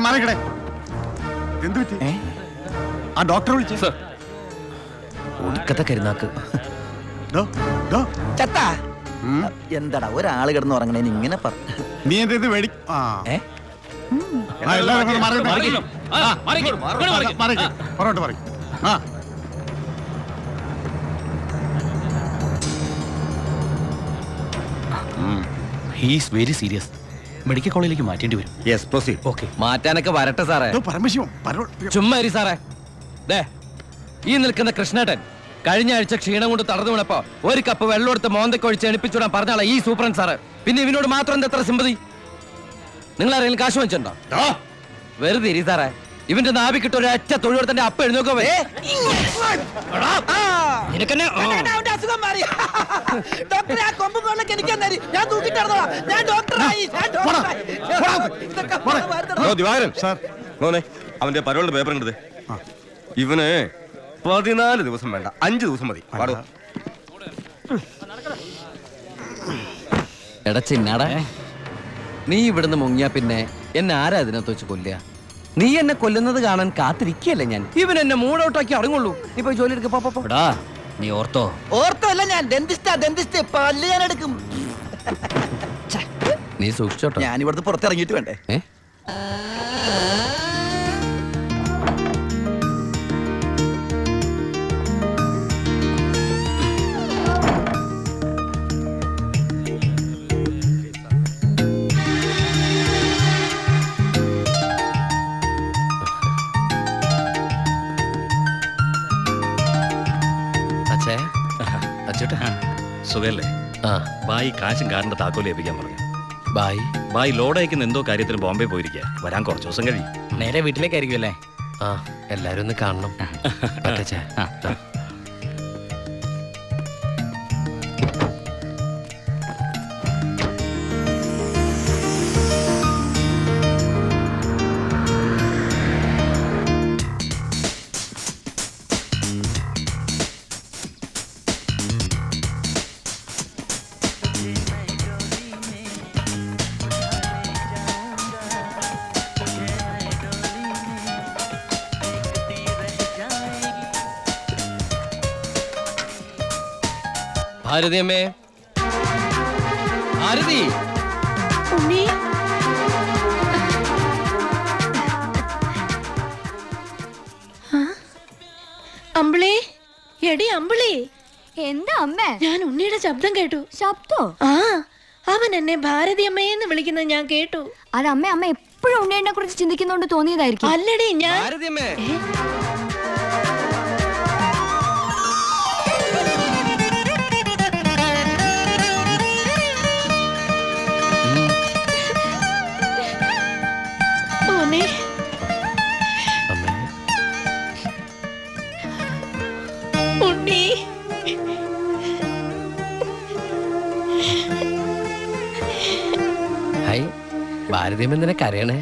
മാറിക്കടേ. എന്ത് പറ്റി? ആ ഡോക്ടറെ വിളിച്ചേ. സർ, ഒടുക്കത്തെ കരുനാക്ക്. എന്താടാ ഒരാള് കിടന്ന് ഉറങ്ങണേന് ഇങ്ങനെ നീ എന്ത് വേടി? എല്ലാവരും പുറകോട്ട് പറയും. He's very serious. മെഡിക്കൽ കോളേജിലേക്ക് മാറ്റേണ്ടി വരും. Yes proceed. ഓക്കെ, മാറ്റാനൊക്കെ വരട്ടെ സാറേ. പരമശിവം ചുമ്മാ സാറേ. ഈ നിൽക്കുന്ന കൃഷ്ണേട്ടൻ കഴിഞ്ഞ ആഴ്ച ക്ഷീണം കൊണ്ട് തടഞ്ഞു വീണപ്പോ ഒരു കപ്പ് വെള്ളം എടുത്ത് മോന്തക്കൊഴിച്ച് എണിപ്പിച്ചുവിടാൻ പറഞ്ഞാളാ ഈ സൂപ്രണ്ട് സാറ്. പിന്നെ ഇവനോട് മാത്രം എന്താ എത്ര സിമ്പതി? നിങ്ങൾ ആരെങ്കിലും കാശ് വെച്ചിട്ടുണ്ടോ? വെറുതെ ഇരി സാറേ. ഇവന്റെ നാവിക്കിട്ട് ഒരു ഒറ്റ തൊഴിലെടുത്തന്റെ അപ്പ എഴുന്നോക്കോ. അവന്റെ പരോളിന്റെ പേപ്പർ കണ്ടത്. ഇവന് 14 ദിവസം വേണ്ട, 5 ദിവസം മതി. എടാ ചിന്നാടാ, നീ ഇവിടുന്ന് മുങ്ങിയാ പിന്നെ എന്നെ ആരാ ഇതിനകത്ത് വെച്ച് കൊല്ലുക? നീ എന്നെ കൊല്ലുന്നത് കാണാൻ കാത്തിരിക്കല്ലേ ഞാൻ. ഇവൻ എന്നെ മൂടൗട്ടാക്കി അടങ്ങുള്ളൂ. നീ പോയി ജോലി എടുക്കടാ. നീ ഓർത്തോ? ഓർത്തോ അല്ല, ഞാൻ ഡെന്റിസ്റ്റ് പല്ല് ഞാൻ എടുക്കും. നീ സൂക്ഷിച്ചോട്ടോ. ഞാൻ ഇവിടുന്ന് പുറത്തിറങ്ങിയിട്ട് വേണ്ടേ? സുഖല്ലേ? ബായി കാശും കാറിന്റെ താക്കോല് ഏൽപ്പിക്കാൻ പറഞ്ഞു. ബായി ലോഡ് അയക്കുന്ന എന്തോ കാര്യത്തിന് ബോംബെ പോയിരിക്കുക. വരാൻ കുറച്ച് ദിവസം കഴിയും. നേരെ വീട്ടിലേക്കായിരിക്കും അല്ലേ? എല്ലാരും ഒന്ന് കാണണം. ഭാരതി അമ്മേ, ഭാരതി. അമ്പിളി, എടി അമ്പിളി. എന്താ അമ്മേ? ഞാൻ ഉണ്ണിയുടെ ശബ്ദം കേട്ടു. ശബ്ദോ? അവൻ എന്നെ ഭാരതി അമ്മയെന്ന് വിളിക്കുന്നത് ഞാൻ കേട്ടു. അത് അമ്മ എപ്പോഴും ഉണ്ണിയെ കുറിച്ച് ചിന്തിക്കുന്നോണ്ട് തോന്നിയതായിരിക്കും. അല്ലടി, ഞാൻ ഭാരതി അമ്മേ. ഭാരതീയമ്മ എന്തിനാ കരയണേ?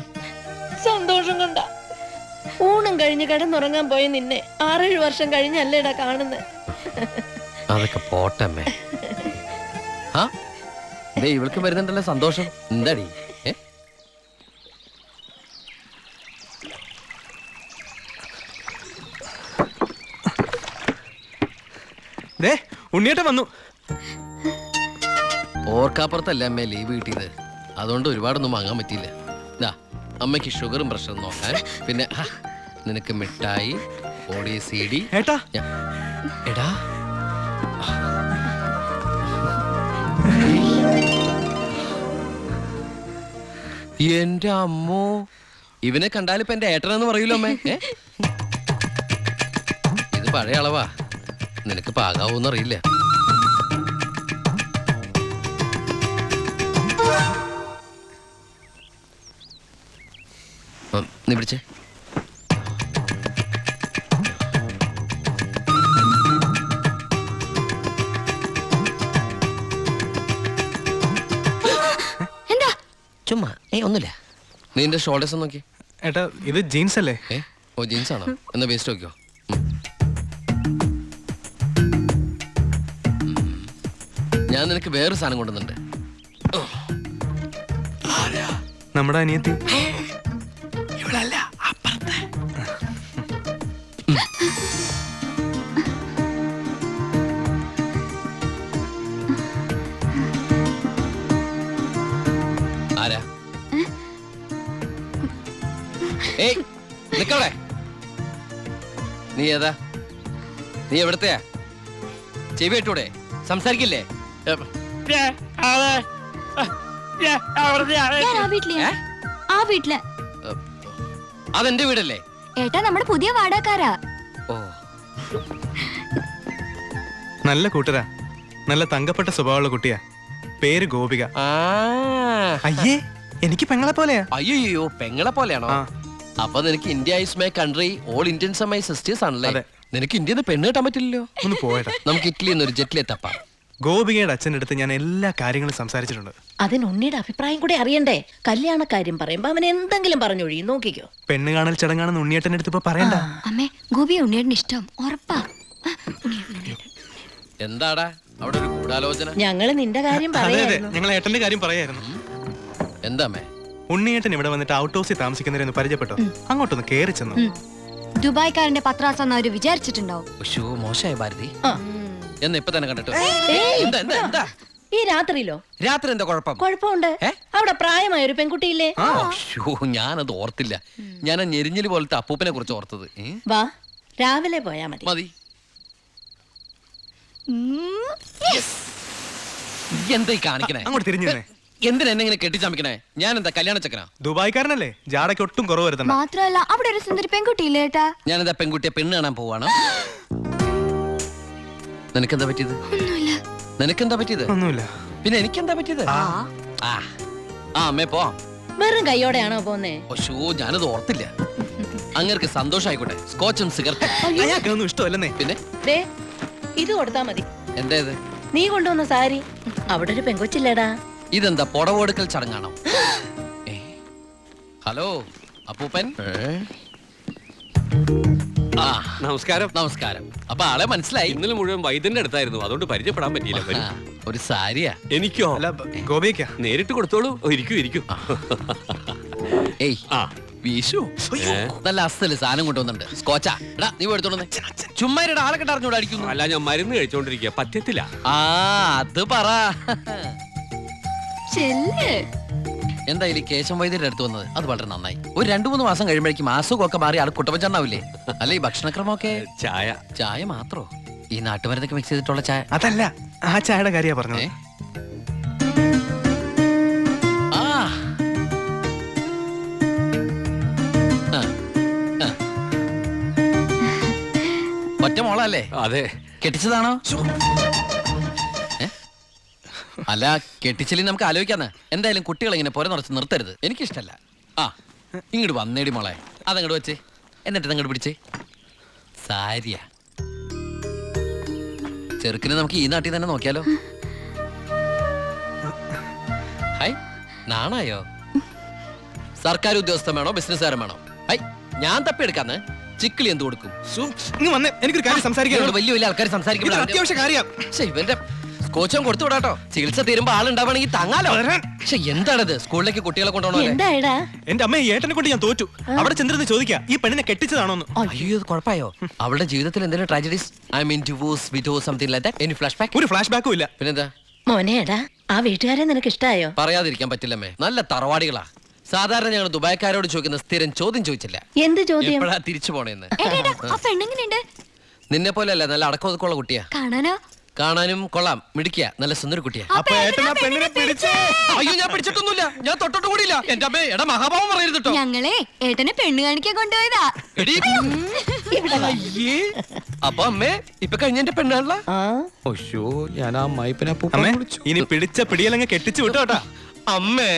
സന്തോഷം കൊണ്ട. ഊണും കഴിഞ്ഞ് കിടന്നുറങ്ങാൻ പോയ നിന്നെ 6-7 വർഷം കഴിഞ്ഞല്ലേടാ കാണുന്നത്. അതൊക്കെ പോട്ടമ്മേ. ഇവൾക്ക് വരുന്നുണ്ടല്ലോ സന്തോഷം. എന്താടി? ഉണ്ണിയേട്ടൻ വന്നു. ഓർക്കാപ്പുറത്തല്ലേ അമ്മേ ലീവ് കിട്ടിയത്. അതുകൊണ്ട് ഒരുപാടൊന്നും വാങ്ങാൻ പറ്റിയില്ല. അമ്മയ്ക്ക് ഷുഗറും പ്രഷറും നോക്കാൻ, പിന്നെ നിനക്ക് മിഠായി, ഓടി CD. എടാ എന്റെ അമ്മോ, ഇവനെ കണ്ടാലിപ്പോ എന്റെ ഏട്ടനെന്ന് പറയൂലോ അമ്മേ. ഇത് പഴയ അളവാ, നിനക്ക് പാകാവൂന്നറിയില്ല. നീ പിടിച്ചേ. എന്താ? ചുമ്മാ ഒന്നുമില്ല. നിന്റെ ഷോൾഡേഴ്സ് നോക്കി. ഏട്ടാ, ഇത് ജീൻസ് അല്ലേ? ഓ ജീൻസ് ആണോ? എന്നാ വേസ്റ്റ് നോക്കിയോ. ഞാൻ നിനക്ക് വേറൊരു സാധനം കൊണ്ടുവന്നുണ്ട്. നമ്മുടെ അനിയത്തി. ഏയ് നിക്കവിടെ. നീ ഏതാ? നീ എവിടത്തെയാ? ചെവി ഇട്ടൂടെ? സംസാരിക്കില്ലേ? ഞാൻ ആ വീട്ടിലെയാ. ആ വീട്ടില്. അതെന്റെ വീടല്ലേ? ഏട്ടാ നമ്മുടെ പുതിയ വാടകക്കാരാ. ഓ, നല്ല കൂട്ടരാ, നല്ല തങ്കപ്പെട്ട സ്വഭാവമുള്ള കുട്ടിയാ. പേര് ഗോപിക. ആ. അയ്യേ, എനിക്ക് പെങ്ങളെ പോലെയാ. അയ്യോ, പെങ്ങളെ പോലെയാണോ? ആ. അപ്പൊ നിനക്ക് India is my country, all Indians are my sisters ആണല്ലേ? അതെ. നിനക്ക് ഇന്ത്യന്ന് പെണ്ണ് കിട്ടാൻ പറ്റില്ലല്ലോ. ഒന്ന് പോയടാ. നമുക്ക് ഇറ്റലിയിൽ നിന്ന് ഒരു ജെറ്റിലെ തപ്പാം. ഗോപികയുടെ അച്ഛൻ്റെ അടുത്ത് ഞാൻ എല്ലാ കാര്യങ്ങളും സംസാരിച്ചിട്ടുണ്ട്. അതിന് ഉണ്ണിയുടെ അഭിപ്രായം കൂടെ അറിയണ്ടേ? കല്യാണ കാര്യം പറയുമ്പോ അവൻ എന്തെങ്കിലും പറഞ്ഞൊഴിയും, നോക്കിക്കോ. പെണ്ണ് കാണൽ ചടങ്ങാണെന്ന് ഉണ്ണിയേട്ടൻ്റെ അടുത്ത് ഇപ്പൊ പറയണ്ട. അമ്മേ, ഗോപിയെ ഉണ്ണിയേട്ടന് ഇഷ്ടം ഉറപ്പാ. എന്താടാ അവിടെ ഒരു ഗൂഢാലോചന? ഞങ്ങള് നിന്റെ കാര്യം അതെ അതെ, പറയായിരുന്നു. ഞങ്ങൾ ഏട്ടന്റെ കാര്യം പറയായിരുന്നു. എന്താമേ? ഉണ്ണിയേട്ടൻ ഇവിടെ വന്നിട്ട് ഔട്ട് ഹൗസിൽ താമസിക്കുന്നവരെന്ന് പരിചയപ്പെട്ടോ. അങ്ങോട്ടൊന്ന് കേറി ചെന്നു. ദുബായ്ക്കാരന്റെ പത്രാസെന്ന് അവര് വിചാരിച്ചിട്ടുണ്ടാവും. ഉശോ, മോശമായ ഭാരതി. ആ. എന്ന് ഇപ്പൊ തന്നെ കണ്ടിട്ട്. ഏയ്, എന്താ എന്താ എന്താ? ഈ രാത്രിയിലോ? രാത്രി എന്താ കുഴപ്പം? കുഴപ്പമുണ്ട്. അവിടെ പ്രായമായ ഒരു പെൺകുട്ടിയില്ലേ? അയ്യോ, ഞാനത് ഓർത്തില്ല. ഞാൻ ആ ഞെരിഞ്ഞില് പോലത്തെ അപ്പൂപ്പനെ കുറിച്ച് ഓർത്തത്. വാ, രാവിലെ പോയാ മതി. മതി. എന്താ ഈ കാണിക്കണേ? അങ്ങോട്ട് തിരിഞ്ഞു നിന്നേ. എന്തിനാ എന്നെ ഇങ്ങനെ കെട്ടിച്ചമിക്കണേ? ഞാൻ എന്താ കല്യാണ ചക്കനാ? ദുബായ്ക്കാരനല്ലേ, ജാടയ്ക്ക് ഒട്ടും കുറവ് വരുത്തണ്ട. മാത്രല്ല അവിടെ ഒരു സുന്ദരി പെൺകുട്ടിയില്ലേ ഏട്ടാ? ഞാനെന്താ പെൺകുട്ടിയെ പെണ്ണ് കാണാൻ പോവാണ്? നിനക്കെന്താ പറ്റിയത്? ഒന്നുമില്ല. നിനക്കെന്താ പറ്റിയത്? ഒന്നുമില്ല. പിന്നെ എനിക്കെന്താ പറ്റിയത്? ആ അമ്മേ പോവാം. വെറും കൈയോടെയാണോ പോന്നേ? ഒശോ, ഞാനത് ഓർത്തില്ല. അങ്ങർക്ക് സന്തോഷായിക്കോട്ടെ. സ്കോച്ചും സിഗരറ്റും. അയാൾക്കൊന്നും ഇഷ്ടമല്ലെന്നേ. പിന്നെ ദേ, ഇത് കൊടുത്താ മതി. എന്താ ഇത്? നീ കൊണ്ടുവന്ന സാരി. അവിടെ ഒരു പെങ്കൊച്ചില്ലേടാ. ഇതെന്താ പുടവെടുക്കൽ ചടങ്ങാണോ? ഏ, ഹലോ അപ്പൂപ്പൻ. ആ, നമസ്കാരം. നമസ്കാരം. അപ്പൊ ആളെ മനസ്സിലായി. ഇന്നലെ മുഴുവൻ വൈദ്യന്റെ അടുത്തായിരുന്നു, അതുകൊണ്ട് പരിചയപ്പെടാൻ പറ്റിയില്ല. വരൂ. ആ, ഒരു സാരിയാ. എനിക്കോ? അല്ല, ഗോപിക്കാ. നേരിട്ട് കൊടുത്തോളൂ. ഓ, ഇരിക്കൂ ഇരിക്കൂ. ഏയ്, ആ, വീശു. നല്ല അസ്ഥല് സാധനം കൊണ്ടുവന്നിട്ടുണ്ട്. സ്കോച്ചാ. എടാ, നീ എടുത്തോണ്ട് ചുമ്മാ ആളെ കെട്ടറിഞ്ഞൂടെ അടിക്കുന്നു. അല്ല, ഞാൻ മരുന്ന് കഴിച്ചോണ്ടിരിക്കുക, പറ്റത്തില്ല. ആ, അത് പറ. ചെല്ല്. എന്തായാലും കേശം വൈദ്യരുടെ അടുത്ത് വന്നത് അത് വളരെ നന്നായി. ഒരു 2-3 മാസം കഴിയുമ്പോഴേക്കും അസുഖമൊക്കെ മാറി ആൾ കുട്ടപ്പച്ചണ്ണാവില്ലേ? അല്ല, ഈ ഭക്ഷണക്രമമൊക്കെ. ചായ. ചായ മാത്രോ? ഈ നാട്ടുമരുന്നൊക്കെ മിക്സ് ചെയ്തിട്ടുള്ള ചായ? അതല്ല, ആ ചായയുടെ കാര്യ പറഞ്ഞത്. ഏ? ആ. ആ. ആ. ഒറ്റ മോളല്ലേ? അതെ. കെട്ടിച്ചതാണോ? ഏ? അല്ല, കെട്ടിച്ചില്ലെങ്കിൽ നമുക്ക് ആലോചിക്കാന്ന്. എന്തായാലും കുട്ടികൾ ഇങ്ങനെ പുര നിറച്ച് നിർത്തരുത്, എനിക്കിഷ്ടല്ല. ആ, ഇങ്ങോട്ട് വന്നേടി മോളെ. അതങ്ങോട്ട് വെച്ചേ, എന്നിട്ട് അങ്ങോട്ട് പിടിച്ചേ. സാരിയാ. ചെറുക്കിനെ നമുക്ക് ഈ നാട്ടിൽ തന്നെ നോക്കിയാലോ? ഹൈ, നാണായോ? സർക്കാർ ഉദ്യോഗസ്ഥൻ വേണോ ബിസിനസ്സുകാരൻ വേണോ? ഹൈ, ഞാൻ തപ്പിയെടുക്കാന്ന്. ചിക്കിളി എന്ത് കൊടുക്കും? ഇങ്ങ് വന്നേ, എനിക്കൊരു കാര്യം സംസാരിക്കാൻ. ഇവരോട് വലിയ വലിയ ആൾക്കാർ സംസാരിക്കുമ്പോൾ അത്യാവശ്യ കാര്യം. ഇവന്റെ കോച്ചം കൊടുത്തു വിടാട്ടോ. ചികിത്സ തീരുമ്പോ ആളുണ്ടാവണമെങ്കിൽ തങ്ങാലോ. പക്ഷെ എന്താണത്? സ്കൂളിലേക്ക് കുട്ടികളെ കൊണ്ടുപോകണോ? എന്തായടാ? എന്റെ അമ്മ, ഈ ഏട്ടനെ കൊണ്ട് ഞാൻ തോറ്റു. അവിടെ ചെന്നിരുന്ന് ചോദിക്കാ, ഈ പെണ്ണിനെ കെട്ടിച്ചതാണോന്ന്. അയ്യോ, ഇത് കുഴപ്പമായോ? അവളുടെ ജീവിതത്തിൽ എന്തെങ്കിലും tragedies? I mean divorce, widows, something like that? Any flash back? ഒരു ഫ്ലാഷ് ബാക്കും ഇല്ല. പിന്നെന്താ? മോനേടാ, ആ വീട്ടുകാരെ നിനക്ക് ഇഷ്ടായോ? പറയാതിരിക്കാൻ പറ്റില്ലമ്മേ, നല്ല തറവാടികളാ. സാധാരണ ഞങ്ങൾ ദുബായ്ക്കാരോട് ചോദിക്കുന്ന സ്ഥിരം ചോദ്യം ചോദിച്ചില്ല, എന്ത് ചോദ്യം? എപ്പോഴാ തിരിച്ചു പോണേന്ന്. ഏട്ടാ, ആ പെണ്ണെങ്ങനെയുണ്ട്? നിന്നെ പോലെയല്ല, നല്ല അടക്കമൊതുക്കമുള്ള കുട്ടിയാ. കാണാനോ? കാണാനും കൊള്ളാം, മിടിക്കുക, നല്ല സുന്ദര കുട്ടിയാ. അപ്പൊ ഏട്ടൻ ആ പെണ്ണിനെ പിടിച്ചേ. അയ്യോ, ഞാൻ പിടിച്ചിട്ടൊന്നുമില്ല, ഞാൻ തൊട്ടോട്ട് കൂടിയില്ല. എന്റെ അമ്മേ, എടാ മഹാഭാവം പറയരുത് കേട്ടോ. ഞങ്ങളെ ഏട്ടനെ പെണ്ണ് കാണിക്കാൻ കൊണ്ടുപോയതാ. എടീ. അയ്യേ. അപ്പൊ അമ്മേ, ഇപ്പൊ കഴിഞ്ഞ എന്റെ പെണ്ണാണല്ല. ആ, ഒശോ, ഞാൻ ആ മൈപ്പിനെ അമ്മേ, ഇനി പിടിച്ച പിടിയലങ്ങ് കെട്ടിച്ചു വിട്ടോട്ടാ. അമ്മേ,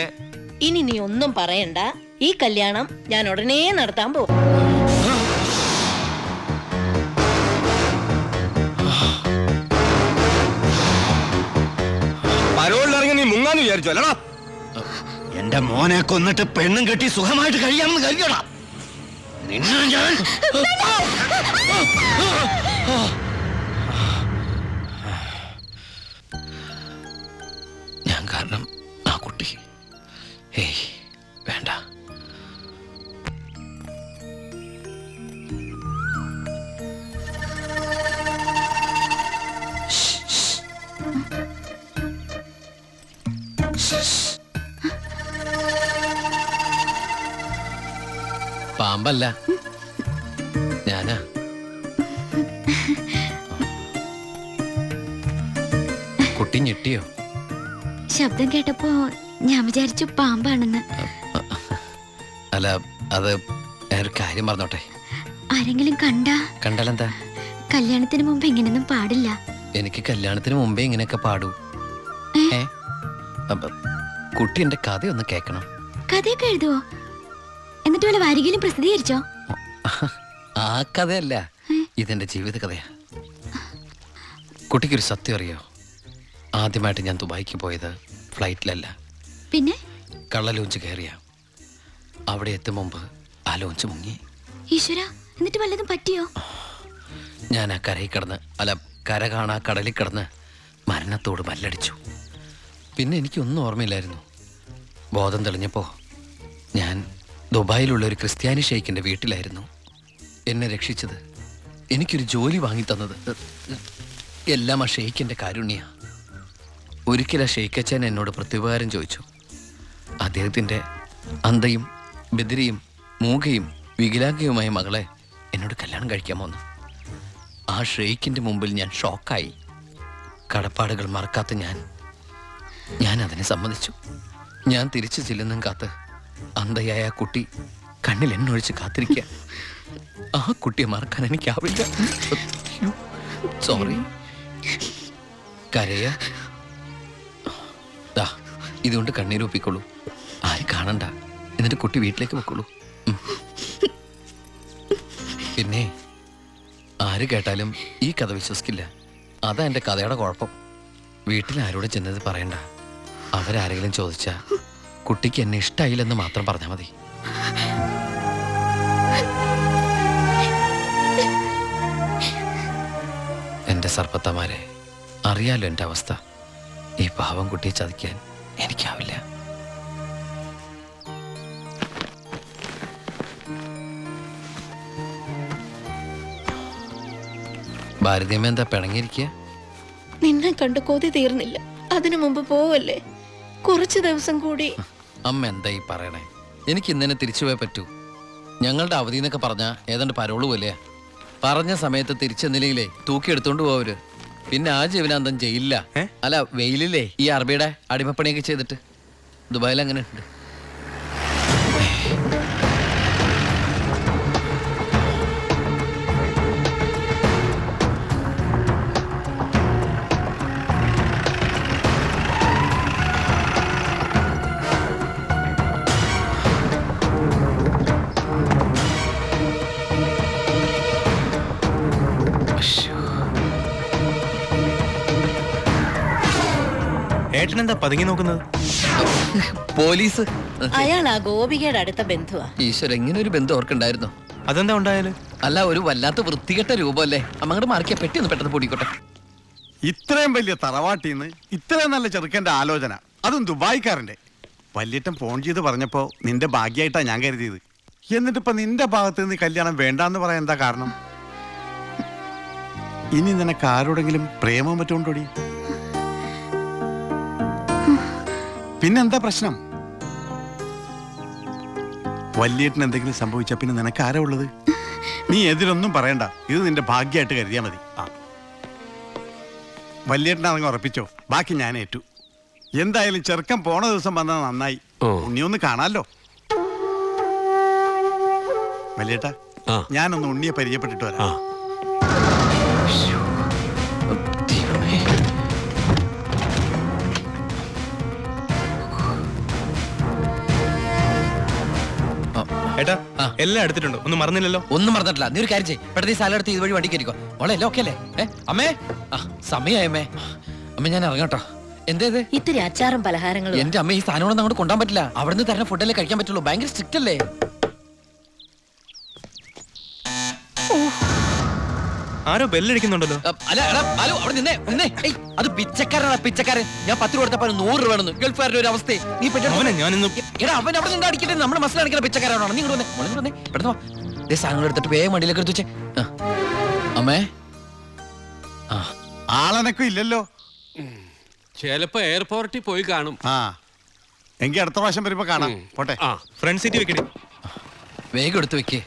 ഇനി നീ ഒന്നും പറയണ്ട. ഈ കല്യാണം ഞാൻ ഉടനെ നടത്താൻ പോകും. പരോളിലിറങ്ങി നീ മുങ്ങാന്ന് വിചാരിച്ചു അല്ലടാ? എന്റെ മോനെ കൊന്നിട്ട് പെണ്ണും കെട്ടി സുഖമായിട്ട് കഴിയാമെന്ന് കരുതിയോടാ നിന്നെ ഞാൻ. ഞാൻ കാരണം ആ കുട്ടി. ഏയ് വേണ്ട. പാമ്പല്ല, ഞാനാ. കുട്ടി ഞെട്ടിയോ? ശബ്ദം കേട്ടപ്പോ ഞാൻ വിചാരിച്ചു പാമ്പാണെന്ന്. അല്ല, അത് ഞാനൊരു കാര്യം പറഞ്ഞോട്ടെ. ആരെങ്കിലും കണ്ടാലെന്താ? കല്യാണത്തിന് മുമ്പ് ഇങ്ങനെയൊന്നും പാടില്ല. എനിക്ക് കല്യാണത്തിന് മുമ്പേ ഇങ്ങനെയൊക്കെ പാടൂ. അപ്പൊ കുട്ടി എന്റെ കഥയൊന്ന് കേക്കണം. കഥയൊക്കെ എഴുതുവോ? എന്നിട്ട് വല്ല വാരികയിലും പ്രസിദ്ധീകരിച്ചോ? ആ കഥയല്ല, ഇതെന്റെ ജീവിത കഥയാ. കുട്ടിക്കൊരു സത്യം അറിയോ? ആദ്യമായിട്ട് ഞാൻ ദുബായിക്ക് പോയത് ഫ്ലൈറ്റിലല്ല, പിന്നെ കള്ള ലോഞ്ച് കയറിയ. അവിടെ എത്തും മുമ്പ് ആ ലോഞ്ച് മുങ്ങി. ഈശ്വര, എന്നിട്ട് വല്ലതും പറ്റിയോ? ഞാൻ ആ കരയിൽ കിടന്ന്, അല്ല കര കാണാ കടലിൽ കിടന്ന് മരണത്തോട് മല്ലടിച്ചു. പിന്നെ എനിക്കൊന്നും ഓർമ്മയില്ലായിരുന്നു. ബോധം തെളിഞ്ഞപ്പോൾ ഞാൻ ദുബായിലുള്ള ഒരു ക്രിസ്ത്യാനി ഷെയ്ഖിൻ്റെ വീട്ടിലായിരുന്നു. എന്നെ രക്ഷിച്ചത്, എനിക്കൊരു ജോലി വാങ്ങിത്തന്നത് എല്ലാം ആ ഷെയ്ഖിൻ്റെ കാരുണ്യ. ഒരിക്കൽ ആ ഷെയ്ഖച്ചൻ എന്നോട് പ്രത്യുപകാരം ചോദിച്ചു. അദ്ദേഹത്തിൻ്റെ അന്ധയും ബദിരിയും മൂകയും വികലാംഗയുമായ മകളെ എന്നോട് കല്യാണം കഴിക്കാമോന്ന്. ആ ഷെയ്ഖിൻ്റെ മുമ്പിൽ ഞാൻ ഷോക്കായി. കടപ്പാടുകൾ മറക്കാത്ത ഞാൻ അതിനെ സമ്മതിച്ചു. ഞാൻ തിരിച്ചു ചെല്ലുന്നും കാത്ത് അന്ധയായ ആ കുട്ടി കണ്ണിൽ എണ്ണൊഴിച്ച് കാത്തിരിക്കുക. ആ കുട്ടിയെ മറക്കാൻ എനിക്കാവില്ല. സോറി. കരയ ഇതുകൊണ്ട് കണ്ണീരൊപ്പിക്കോളൂ. ആരും കാണണ്ട. എന്നിട്ട് കുട്ടി വീട്ടിലേക്ക് വെക്കോളൂ. പിന്നെ ആര് കേട്ടാലും ഈ കഥ വിശ്വസിക്കില്ല. അതാ എൻ്റെ കഥയുടെ കുഴപ്പം. വീട്ടിൽ ആരോട് ചെന്നത് പറയണ്ട. അവരാരെങ്കിലും ചോദിച്ചാ കുട്ടിക്ക് എന്നെ ഇഷ്ടായില്ലെന്ന് മാത്രം പറഞ്ഞാൽ മതി. എൻ്റെ സർപ്പത്തമാരെ, അറിയാലോ എൻ്റെ അവസ്ഥ. ഈ പാവം കുട്ടിയെ ചതിക്കാൻ എനിക്കാവില്ല. ഭാരതീയമ്മ എന്താ പിണങ്ങിയിരിക്കുക? നിന്നെ കണ്ട് കൊതി തീർന്നില്ല. അതിനു മുമ്പ് പോവല്ലേ? കുറച്ചു ദിവസം കൂടി. അമ്മ എന്താ ഈ പറയണേ? എനിക്ക് ഇന്നലെ തിരിച്ചു പോയേ പറ്റൂ. ഞങ്ങളുടെ അവധി എന്നൊക്കെ പറഞ്ഞാൽ ഏതാണ്ട് പരോള് പോലെയാ. പറഞ്ഞ സമയത്ത് തിരിച്ചെന്നില്ലെങ്കിലേ തൂക്കി എടുത്തോണ്ട് പോവര്. പിന്നെ ആ ജീവനാന്തം ജയിലില്ല. അല്ല, വെയിലില്ലേ ഈ അറബിയുടെ അടിമപ്പണിയൊക്കെ ചെയ്തിട്ട്. ദുബായിൽ അങ്ങനെ ഉണ്ട്. ഏട്ടനെന്താ പതുങ്ങി നോക്കുന്നത്? പോലീസ്. അയാൾ ആ ഗോപികയുടെ അടുത്ത ബന്ധുവാ. ഈശ്വര, ഇങ്ങനെ ഒരു ബന്ധം ഓർക്കുണ്ടായിരുന്നു. അതെന്താ ഉണ്ടായാല്? അല്ല, ഒരു വല്ലാത്ത വൃത്തികെട്ട രൂപമല്ലേ. അമ്മങ്ങോട്ട് മാറിക്കിയ പെട്ടി ഒന്ന് പെട്ടെന്ന് പൊടിക്കോട്ടെ. ഇത്രയും വലിയ തറവാട്ടിന്ന് ഇത്രയും നല്ല ചെറുക്കന്റെ ആലോചന, അതും ദുബായിക്കാരന്റെ. വല്യേട്ടൻ ഫോൺ ചെയ്ത് പറഞ്ഞപ്പോ നിന്റെ ഭാഗ്യമായിട്ടാ ഞാൻ കരുതിയത്. എന്നിട്ടിപ്പോ നിന്റെ ഭാഗത്ത് നിന്ന് കല്യാണം വേണ്ടാന്ന് പറയാൻ എന്താ കാരണം? ഇനി നിനക്ക് ആരോടെങ്കിലും പ്രേമം പറ്റുകൊണ്ടോടി? പിന്നെന്താ പ്രശ്നം? വല്യേട്ടന് എന്തെങ്കിലും സംഭവിച്ച പിന്നെ നിനക്ക് ആരാ ഉള്ളത്? നീ എതിരൊന്നും പറയണ്ട. ഇത് നിന്റെ ഭാഗ്യമായിട്ട് കരുതിയാ മതി. വല്യേട്ടനാണെങ്കിൽ ഉറപ്പിച്ചോ, ബാക്കി ഞാൻ ഏറ്റു. എന്തായാലും ചെറുക്കൻ പോണ ദിവസം വന്നത് നന്നായി. ഉണ്ണിയൊന്ന് കാണാലോ. വല്യേട്ടാ, ഞാനൊന്ന് ഉണ്ണിയെ പരിചയപ്പെട്ടിട്ട് വരാം. ഏട്ടാ, എല്ലാം എടുത്തിട്ടുണ്ടോ? ഒന്നും മറന്നില്ലല്ലോ? ഒന്നും മറന്നിട്ടില്ല. നീ ഒരു കാര്യം ചെയ്യ്, പെട്ടെന്ന് ഈ സ്ഥലം എടുത്ത് ഇതുവഴി വണ്ടി കയറിക്കോ. മോളെ എല്ലാം ഓക്കെ അല്ലേ? അമ്മേ, സമയമായമ്മേ. അമ്മ ഞാൻ ഇറങ്ങട്ടോ. എന്തേത് ഇത്തിരി അച്ചാറും പലഹാരങ്ങളും? എന്റെ അമ്മ, ഈ സാധനങ്ങളൊന്നും അങ്ങോട്ട് കൊണ്ടാൻ പറ്റില്ല. അവിടെ നിന്ന് തരുന്ന ഫുഡല്ലേ കഴിക്കാൻ പറ്റുള്ളൂ. ഭയങ്കര സ്ട്രിക്റ്റ് അല്ലേ? ആരോ ബെല്ലടിക്കുന്നുണ്ടല്ലോ. അല്ല, ഹലോ, അവിടെ നിന്നേ. അത് പിച്ചക്കാരനാണ്, പിച്ചക്കാരൻ. ഞാൻ 10 രൂപ കൊടുത്തപ്പോ 100 രൂപ വേണമെന്ന്. ഗൾഫുകാരുടെ ഒരു അവസ്ഥ നീ എടാ, അവൻ അവിടെ നിന്ന് അടിക്കട്ടെ. നമ്മുടെ മനസ്സിലടിക്കുന്ന പിച്ചക്കാരാണോ? നീ ഇങ്ങോട്ട് വന്നേ, പെട്ടെന്ന് സാധനങ്ങൾ എടുത്തിട്ട് വേഗം വണ്ടിയിലേക്ക് എടുത്ത് വെച്ചേ. അമ്മേ, ആളനക്കും ഇല്ലല്ലോ. ചിലപ്പോ എയർപോർട്ടിൽ പോയി കാണും. എങ്കിൽ അടുത്ത പ്രാവശ്യം വരുമ്പോ കാണാം. പോട്ടെ. ഫ്രണ്ട് സീറ്റ് വെക്കണേ. വേഗം എടുത്ത് വെക്കേ.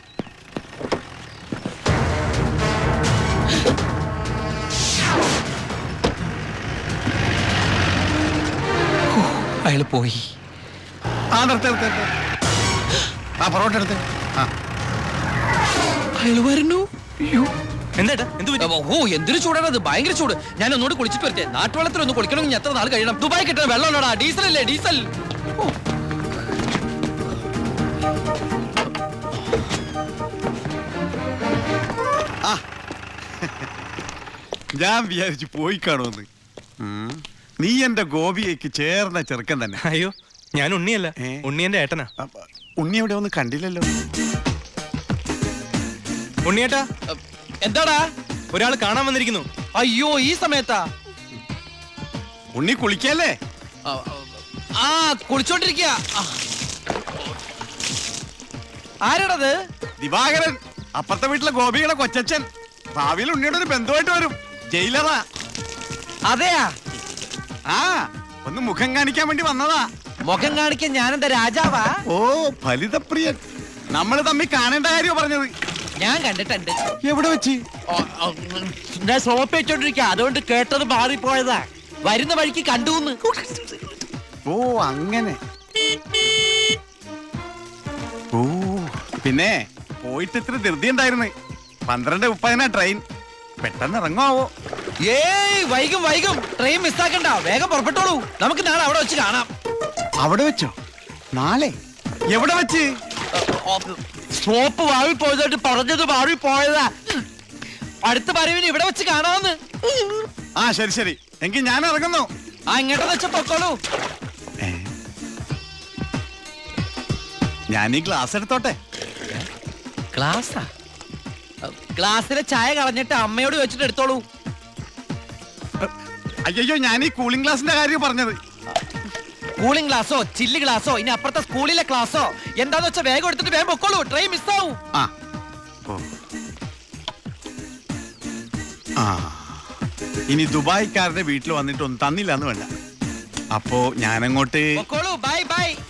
അയാള് പോയി. ആ നിർത്ത് നിർത്ത് നിർത്ത്. ആ പൊറോട്ട എടുത്ത്. ആ അയാള് വരുന്നു. എന്താ എന്ത് പറ്റി? ഓ എന്തൊരു ചൂടാണ് അത്, ഭയങ്കര ചൂട്. ഞാൻ ഒന്നുകൂടി കുളിച്ചിട്ട് വരട്ടെ. നാട്ടുവെള്ളത്തിൽ ഒന്ന് കുളിക്കണമെങ്കിൽ എത്ര നാൾ കഴിയണം? ദുബായ് കിട്ടുന്ന വെള്ളമുള്ളടാ, ഡീസൽ അല്ലേ ഡീസൽ. ആ ഞാൻ വിചാരിച്ചു പോയി കാണുമെന്ന്. നീ എന്റെ ഗോപിയേക്ക് ചേർന്ന ചെറുക്കൻ തന്നെ. അയ്യോ, ഞാൻ ഉണ്ണിയല്ല, ഏ? ഉണ്ണി എന്റെ ഏട്ടനാ. ഉണ്ണി എവിടെ ഒന്നും കണ്ടില്ലല്ലോ. ഉണ്ണിയേട്ടാ, എന്താടാ? ഒരാൾ കാണാൻ വന്നിരിക്കുന്നു. അയ്യോ, ഈ സമയത്താ? ഉണ്ണി കുളിക്കല്ലേ? ആ കുളിച്ചോണ്ടിരിക്കുക. ആരാടത്? ദിവാകരൻ, അപ്പുറത്തെ വീട്ടിലെ ഗോപിയുടെ കൊച്ചച്ഛൻ. ഭാവിയിൽ ഉണ്ണിയുടെ ഒരു ബന്ധുവായിട്ട് വരും. ജയിലറാ. അതെയാ? ആ ഒന്ന് മുഖം കാണിക്കാൻ വേണ്ടി വന്നതാ. മുഖം കാണിക്കാൻ ഞാനെന്താ രാജാവാ? ഓ ഫലിതപ്രിയൻ. നമ്മൾ തമ്മിൽ കാണേണ്ട കാര്യം പറഞ്ഞത്. ഞാൻ കണ്ടിട്ടുണ്ട്. എവിടെ വെച്ച്? ഞാൻ സോപ്പ് വെച്ചോണ്ടിരിക്കുക, അതുകൊണ്ട് കേട്ടത് മാറിപ്പോയതാ. വരുന്ന വഴിക്ക് കണ്ടുന്ന്. ഓ അങ്ങനെ. ഓ പിന്നെ പോയിട്ട് ഇത്ര ധൃതി ഉണ്ടായിരുന്നു. 12:30 ട്രെയിൻ. പെട്ടെന്ന് ഇറങ്ങുമാവോ? ഏയ് വൈകും വൈകും. ട്രെയിൻ മിസ്സാക്കണ്ട, വേഗം പുറപ്പെട്ടോളൂ. നമുക്ക് നാളെ അവിടെ വെച്ച് കാണാം. അവിടെ വെച്ചോ? നാളെ എവിടെ വെച്ച്? സോപ്പ് വാങ്ങി പോയതായിട്ട് പറഞ്ഞത് മാറിപ്പോയതാ. അടുത്ത വരവിന് ഇവിടെ വെച്ച് കാണാമെന്ന്. ആ ശരി ശരി, എങ്കിൽ ഞാൻ ഇറങ്ങുന്നു. ആ ഇങ്ങോട്ടെന്ന് വെച്ച പൊക്കോളൂ. ഞാൻ ഈ ഗ്ലാസ് എടുത്തോട്ടെ. ഗ്ലാസാ? ഗ്ലാസ്സിലെ ചായ കളഞ്ഞിട്ട് അമ്മയോട് വെച്ചിട്ട് എടുത്തോളൂ. അയ്യോ, ഞാൻ ഈ കൂളിംഗ് ഗ്ലാസിന്റെ കാര്യം പറഞ്ഞത്. കൂളിംഗ് ഗ്ലാസോ ചില്ല് ഗ്ലാസോ ഇനി അപ്പുറത്തെ സ്കൂളിലെ ക്ലാസ്സോ എന്താന്ന് വെച്ചാൽ വേഗം എടുത്തിട്ട് വേഗം പൊക്കോളൂ. ട്രെയിൻ മിസ്സാവും. ആ ഓ ആ ഇനി ദുബായ്ക്കാരുടെ വീട്ടിൽ വന്നിട്ടൊന്നും തന്നില്ല എന്ന് വേണ്ട. അപ്പോ ഞാനങ്ങോട്ട്. പൊക്കോളൂ. Bye bye.